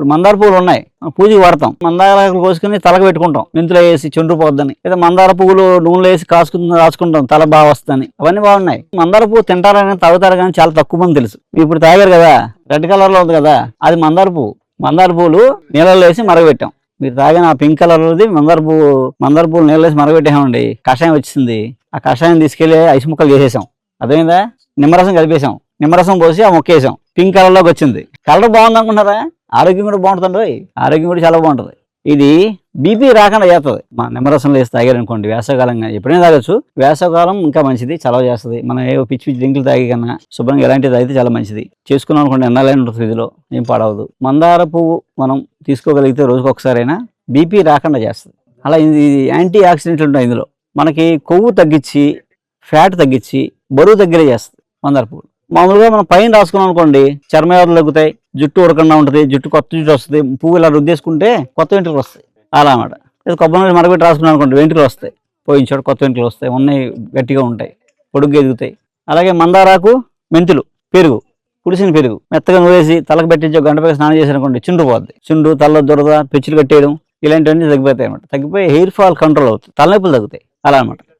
ఇప్పుడు మందార పువ్వులు ఉన్నాయి, పూజకి వాడతాం. మందారాకులు కోసుకుని తలకు పెట్టుకుంటాం, మెంతులు వేసి చుండ్రు పోద్దని. లేదా మందార పువ్వులు నూనెలో వేసి రాసుకుంటాం, తల బాగా వస్తుందని. అవన్నీ బాగున్నాయి. మందార పువ్వు తింటారని తాగుతారు కానీ చాలా తక్కువ మంది తెలుసు. ఇప్పుడు తాగారు కదా, రెడ్ కలర్ లో ఉంది కదా, అది మందార పువ్వు. మందార పువ్వులు నీళ్ళలో వేసి మరగబెట్టాం. మీరు తాగిన ఆ పింక్ కలర్ది మందార పువ్వులు నీళ్ళు వేసి మరగబెట్టామండి, కషాయం వచ్చింది. ఆ కషాయం తీసుకెళ్లి ఐస్ ముక్కలు చేసేసాం. అదేందా, నిమ్మరసం కలిపేసాం, నిమ్మరసం పోసి ఆ మొక్క వేసాం, పింక్ కలర్ లోకి వచ్చింది. కలర్ బాగుంది అనుకుంటారా, ఆరోగ్యం కూడా బాగుంటుంది. ఆరోగ్యం కూడా చాలా బాగుంటుంది. ఇది బీపీ రాకుండా చేస్తుంది. మా నిమ్మరసంలో వేసి తాగారనుకోండి, వేసవకాలంగా ఎప్పుడైనా తాగొచ్చు. వేసవకాలం ఇంకా మంచిది, చలవ చేస్తుంది. మనం ఏవో పిచ్చి పిచ్చి డ్రింకులు తాగి కన్నా శుభ్రంగా ఎలాంటిది తాగితే చాలా మంచిది. చేసుకున్నాం అనుకోండి, ఎన్నాలైనా ఉంటుంది ఫ్రిడ్జ్లో, ఏం పాడవదు. మందార పువ్వు మనం తీసుకోగలిగితే రోజుకు ఒకసారైనా బీపీ రాకుండా చేస్తుంది. అలా ఇది యాంటీ ఆక్సిడెంట్లు ఉంటాయి ఇందులో. మనకి కొవ్వు తగ్గించి, ఫ్యాట్ తగ్గించి, బరువు తగ్గిలే చేస్తుంది మందార పువ్వు. మామూలుగా మనం పైన రాసుకున్నాం అనుకోండి, చర్మవ్యాధులు తగ్గుతాయి, జుట్టు ఉరకుండా ఉంటుంది, కొత్త జుట్టు వస్తుంది. పువ్వు ఇలా రుద్దేసుకుంటే కొత్త వెంట్రుకలు వస్తాయి, అలా అన్నమాట. కొబ్బరి నీళ్ళు మరగబెట్టి రాసుకున్నాం అనుకోండి, వెంట్రుకలు వస్తాయి, పోయిన చోట కొత్త వెంట్రుకలు వస్తాయి, ఉన్నాయి గట్టిగా ఉంటాయి, పొడుగ్గా ఎదుగుతాయి. అలాగే మందారాకు, మెంతులు, పెరుగు, పులిసిన పెరుగు మెత్తగా నూరేసి తలకు పెట్టించి గంట పైకి స్నానం చేశారనుకోండి, చుండ్రు పోద్ది. చుండ్రు, తలలో దురద, పెచ్చులు కట్టేయడం, ఇలాంటివన్నీ తగ్గిపోతాయి అన్నమాట. తగ్గిపోయి హెయిర్ ఫాల్ కంట్రోల్ అవుతుంది, తలనొప్పులు తగ్గుతాయి, అలా అనమాట.